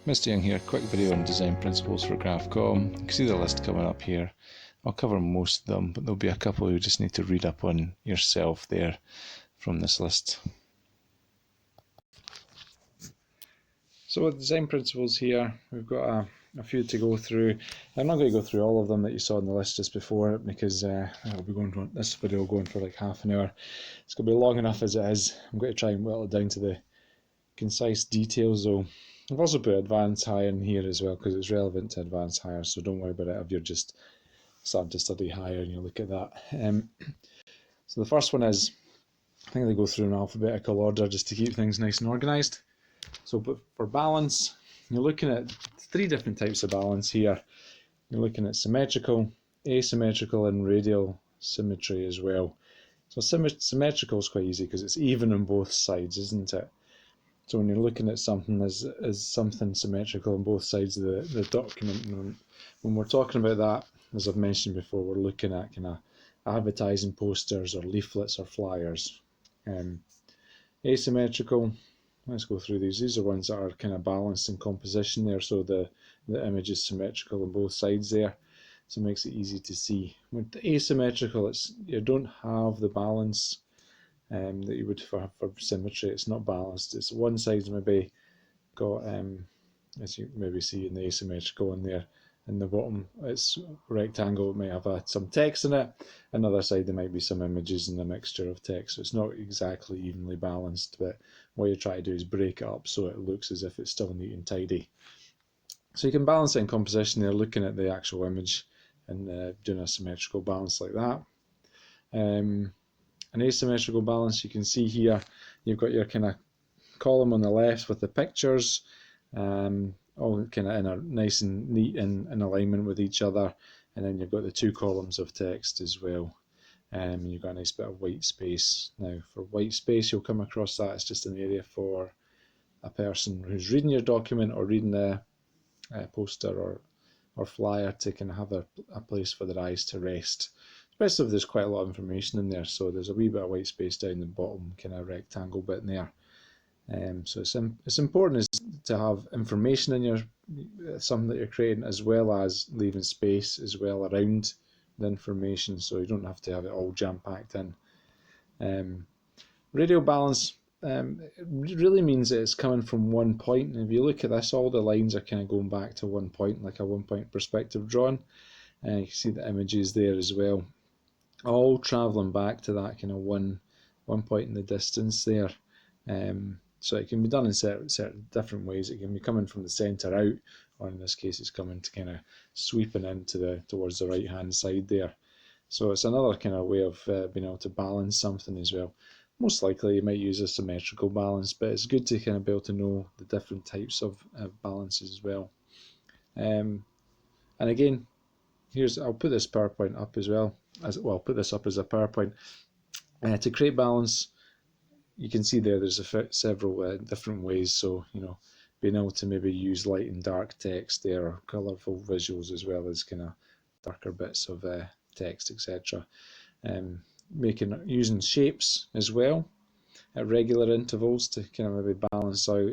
Mr. Young here, quick video on design principles for GraphCom. You can see the list coming up here. I'll cover most of them, but there'll be a couple you just need to read up on yourself there from this list. So with design principles here, we've got a few to go through. I'm not going to go through all of them that you saw on the list just before, because I'll be going for this video going for like half an hour. It's going to be long enough as it is. I'm going to try and whittle it down to the concise details though. I've also put advanced higher in here as well because it's relevant to advanced higher, so don't worry about it if you're just starting to study higher and you look at that. So the first one is, I think they go through in alphabetical order just to keep things nice and organised. So but for balance, you're looking at three different types of balance here. You're looking at symmetrical, asymmetrical and radial symmetry as well. So symmetrical is quite easy because it's even on both sides, isn't it? So when you're looking at something as something symmetrical on both sides of the document, when we're talking about that, as I've mentioned before, we're looking at kind of advertising posters or leaflets or flyers. Asymmetrical, let's go through these. These are ones that are kind of balanced in composition there, so the image is symmetrical on both sides there, so it makes it easy to see. With asymmetrical, it's you don't have the balance that you would for symmetry. It's not balanced. It's one side's maybe got, as you maybe see in the asymmetrical in there, in the bottom, it's rectangle, it may have some text in it. Another side there might be some images and a mixture of text, so it's not exactly evenly balanced, but what you try to do is break it up so it looks as if it's still neat and tidy. So you can balance it in composition there, looking at the actual image and doing a symmetrical balance like that. An asymmetrical balance, you can see here, you've got your kind of column on the left with the pictures, all kind of in a nice and neat in alignment with each other, and then you've got the two columns of text as well, and you've got a nice bit of white space. Now for white space, you'll come across that it's just an area for a person who's reading your document or reading the poster or flyer to kind of have a place for their eyes to rest. Especially if there's quite a lot of information in there, so there's a wee bit of white space down the bottom kind of rectangle bit in there. So it's important to have information in your something that you're creating, as well as leaving space as well around the information, so you don't have to have it all jam-packed in. Radial balance really means that it's coming from one point, and if you look at this, all the lines are kind of going back to one point, like a one-point perspective drawing. You can see the images there as well, all travelling back to that kind of one point in the distance there. So it can be done in certain different ways. It can be coming from the centre out, or in this case it's coming to kind of sweeping into towards the right hand side there. So it's another kind of way of being able to balance something as well. Most likely you might use a symmetrical balance, but it's good to kind of be able to know the different types of balances as well. And again, I'll put this PowerPoint up as well. I'll put this up as a PowerPoint. To create balance, you can see there's several different ways. So, being able to maybe use light and dark text there, or colourful visuals, as well as kind of darker bits of text, etc. Using shapes as well at regular intervals to kind of maybe balance out,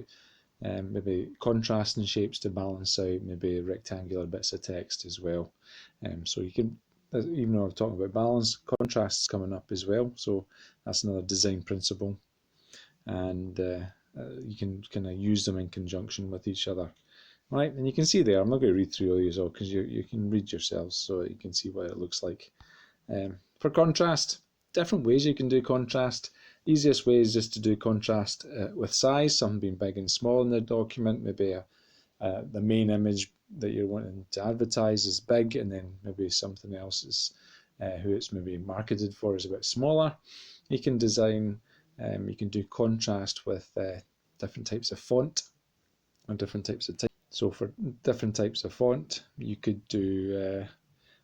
maybe contrasting shapes to balance out maybe rectangular bits of text as well. So you can, even though I'm talking about balance, contrasts coming up as well, so that's another design principle, and you can kind of use them in conjunction with each other. Right, and you can see there, I'm not going to read through all these all because you can read yourselves, so you can see what it looks like. For contrast, different ways you can do contrast. Easiest way is just to do contrast with size, something being big and small in the document. Maybe the main image that you're wanting to advertise is big, and then maybe something else is who it's maybe marketed for is a bit smaller. You can design, you can do contrast with different types of font or different types of type. So for different types of font, you could do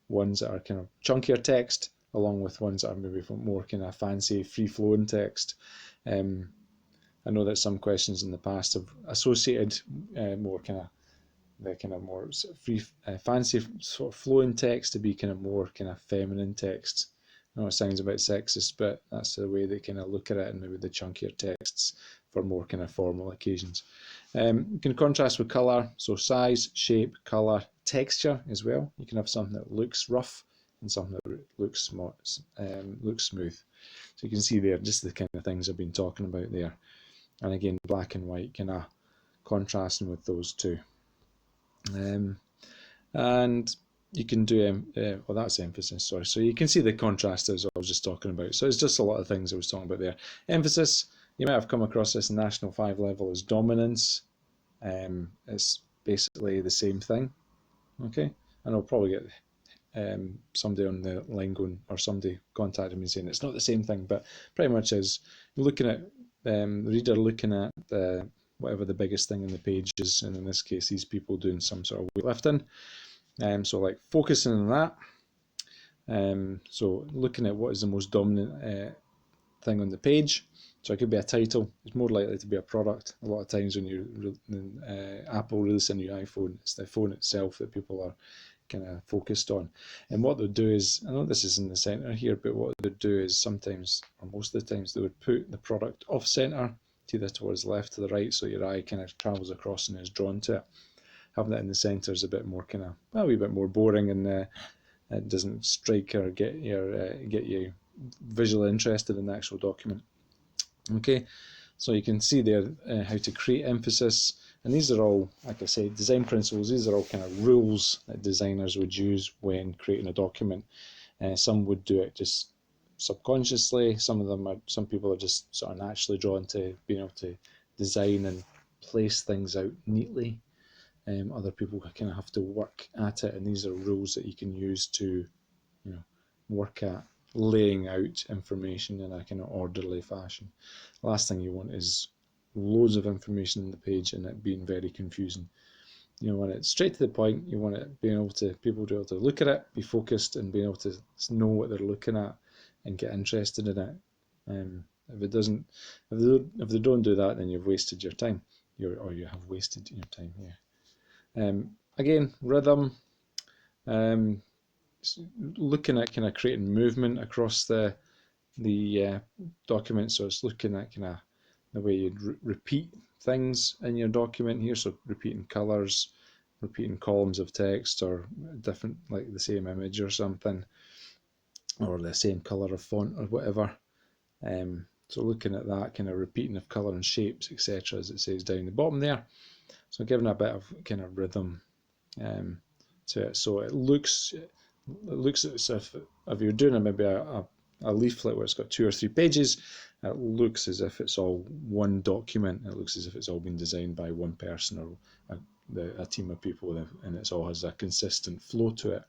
ones that are kind of chunkier text, along with ones that are maybe more kind of fancy, free-flowing text. I know that some questions in the past have associated more kind of the kind of more free, fancy sort of flowing text to be kind of more kind of feminine text, I know it sounds a bit sexist, but that's the way they kind of look at it, and maybe the chunkier texts for more kind of formal occasions. You can contrast with colour, so size, shape, colour, texture as well. You can have something that looks rough and something that looks smooth. So you can see there just the kind of things I've been talking about there. And again, black and white kind of contrasting with those two. And you can do, well, that's emphasis, sorry. So you can see the contrast as I was just talking about. So it's just a lot of things I was talking about there. Emphasis, you might have come across this in National 5 level as dominance. It's basically the same thing, okay? And I'll probably get somebody on the line going, or somebody contacting me saying it's not the same thing, but pretty much is looking at the reader looking at whatever the biggest thing on the page is, and in this case, these people doing some sort of weightlifting. So like focusing on that. So looking at what is the most dominant thing on the page. So it could be a title. It's more likely to be a product. A lot of times when Apple release a new iPhone, it's the phone itself that people are kind of focused on. And what they'll do is, I know this is in the center here, but what they'll do is sometimes, or most of the times, they would put the product off center, either towards the left to the right, so your eye kind of travels across and is drawn to it. Having that in the center is a bit more kind of, well, a wee bit more boring, and it doesn't strike or get you visually interested in the actual document. Okay, so you can see there how to create emphasis, and these are all, like I say, design principles. These are all kind of rules that designers would use when creating a document. Some would do it just subconsciously. Some people are just sort of naturally drawn to being able to design and place things out neatly. Other people kind of have to work at it, and these are rules that you can use to, work at laying out information in a kind of orderly fashion. Last thing you want is loads of information on the page and it being very confusing. You want it straight to the point. You want it being able to, people to be able to look at it, be focused, and being able to know what they're looking at and get interested in it. If they don't do that, then you've wasted your time, or you have wasted your time. Yeah. Again, rhythm. Looking at kind of creating movement across the document. So it's looking at kind of the way you'd repeat things in your document here. So repeating colors, repeating columns of text, or different, like the same image or something, or the same color of font or whatever. So looking at that kind of repeating of color and shapes, etc., as it says down the bottom there. So giving a bit of kind of rhythm to it. So it looks as if you're doing maybe a leaflet where it's got 2 or 3 pages, it looks as if it's all one document. It looks as if it's all been designed by one person or a team of people, and it all has a consistent flow to it,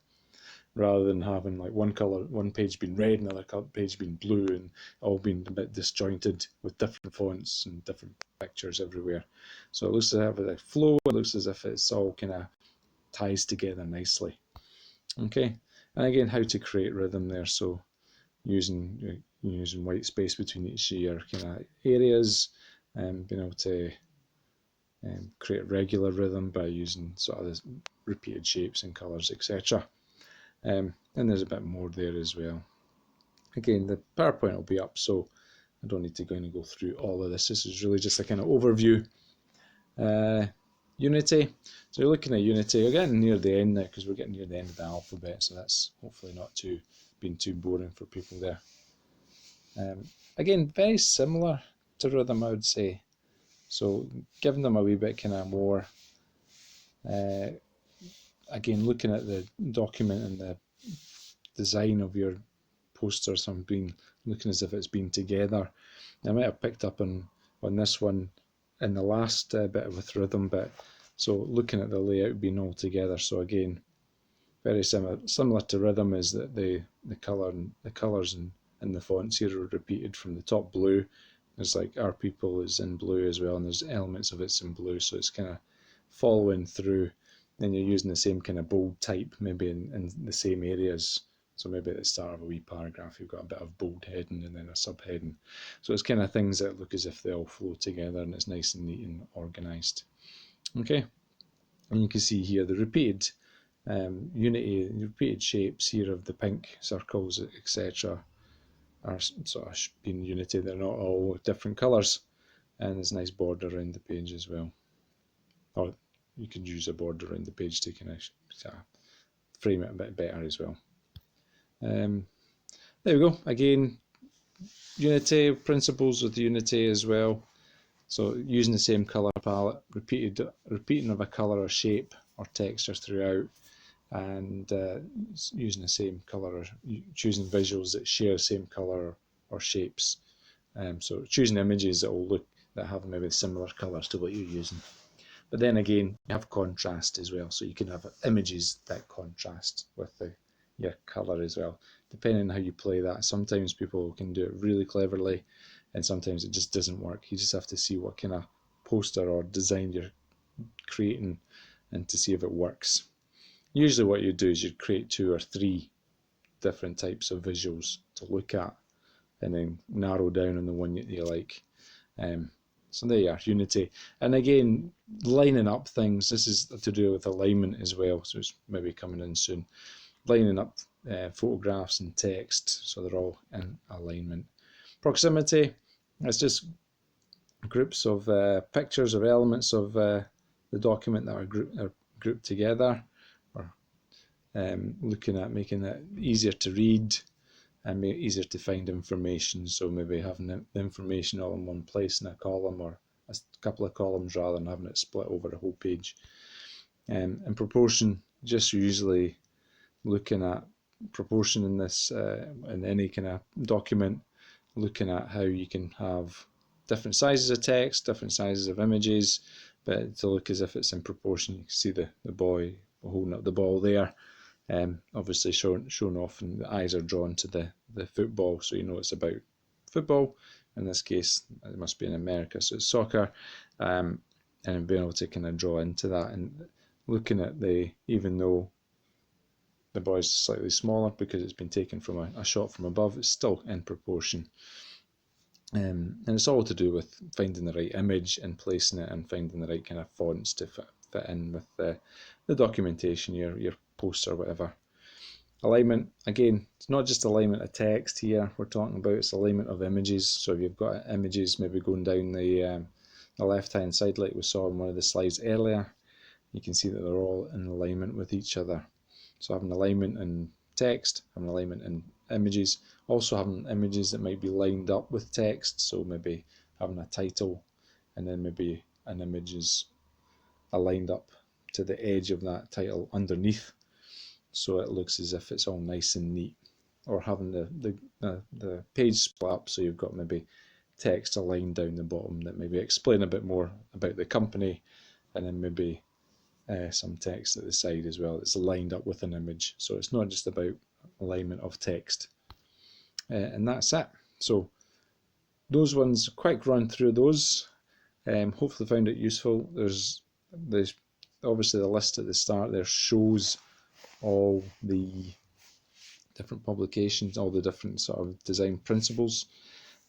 rather than having like one page being red, another page being blue, and all being a bit disjointed with different fonts and different pictures everywhere. So it looks as if it's a flow. It looks as if it's all kind of ties together nicely. Okay, and again, how to create rhythm there. So using white space between each of your kind of areas, and being able to create regular rhythm by using sort of repeated shapes and colors, etc. And there's a bit more there as well. Again, the PowerPoint will be up, so I don't need to go through all of this. This is really just a kind of overview. Unity. So you're looking at Unity. We're getting near the end now because we're getting near the end of the alphabet, so that's hopefully not being too boring for people there. Again, very similar to rhythm, I would say. So giving them a wee bit kind of more, again, looking at the document and the design of your posters, I'm looking as if it's been together. I might have picked up on this one in the last bit with rhythm, but so looking at the layout being all together. So again, very similar to rhythm is that the colours and the fonts here are repeated from the top blue. There's like Our People is in blue as well, and there's elements of it's in blue, so it's kind of following through. Then you're using the same kind of bold type, maybe in the same areas. So maybe at the start of a wee paragraph, you've got a bit of bold heading and then a subheading. So it's kind of things that look as if they all flow together, and it's nice and neat and organised. Okay, and you can see here the repeated repeated shapes here of the pink circles, etc. are sort of being Unity, they're not all different colours, and there's a nice border around the page as well. Or you could use a border around the page to kind of frame it a bit better as well. There we go. Again, Unity, principles with Unity as well. So using the same colour palette, repeating of a colour or shape or texture throughout, and using the same colour, or choosing visuals that share the same colour or shapes. So choosing images that have maybe similar colours to what you're using. But then again, you have contrast as well, so you can have images that contrast with your colour as well. Depending on how you play that, sometimes people can do it really cleverly, and sometimes it just doesn't work. You just have to see what kind of poster or design you're creating and to see if it works. Usually what you do is you create 2 or 3 different types of visuals to look at, and then narrow down on the one that you like. So there you are, Unity. And again, lining up things, this is to do with alignment as well, so it's maybe coming in soon. Lining up photographs and text so they're all in alignment. Proximity, it's just groups of pictures or elements of the document that are grouped together, or looking at making it easier to read and make it easier to find information. So maybe having the information all in one place in a column, or a couple of columns, rather than having it split over the whole page. And proportion, just usually looking at proportion in this, in any kind of document, looking at how you can have different sizes of text, different sizes of images, but to look as if it's in proportion. You can see the boy holding up the ball there, obviously shown off, and the eyes are drawn to the football, so you know it's about football. In this case, it must be in America, so it's soccer, and being able to kind of draw into that, and looking at even though the boy's slightly smaller because it's been taken from a shot from above, it's still in proportion. And it's all to do with finding the right image and placing it, and finding the right kind of fonts to fit in with the documentation, your post or whatever. Alignment, again, it's not just alignment of text here we're talking about, it's alignment of images. So if you've got images maybe going down the left hand side like we saw in one of the slides earlier, you can see that they're all in alignment with each other. So having alignment in text, having alignment in images, also having images that might be lined up with text, so maybe having a title and then maybe an image is aligned up to the edge of that title underneath, so it looks as if it's all nice and neat. Or having the page split up, so you've got maybe text aligned down the bottom that maybe explain a bit more about the company, and then maybe some text at the side as well that's lined up with an image. So it's not just about alignment of text. And that's it. So those ones, quick run through those. Hopefully found it useful. There's obviously the list at the start there shows all the different publications, all the different sort of design principles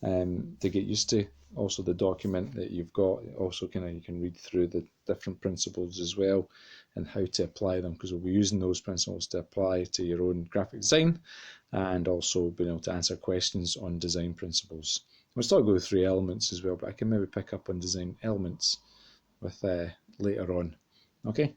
to get used to. Also the document that you've got, also you can read through the different principles as well and how to apply them, because we'll be using those principles to apply to your own graphic design, and also being able to answer questions on design principles. We'll still go through elements as well, but I can maybe pick up on design elements with later on. Okay.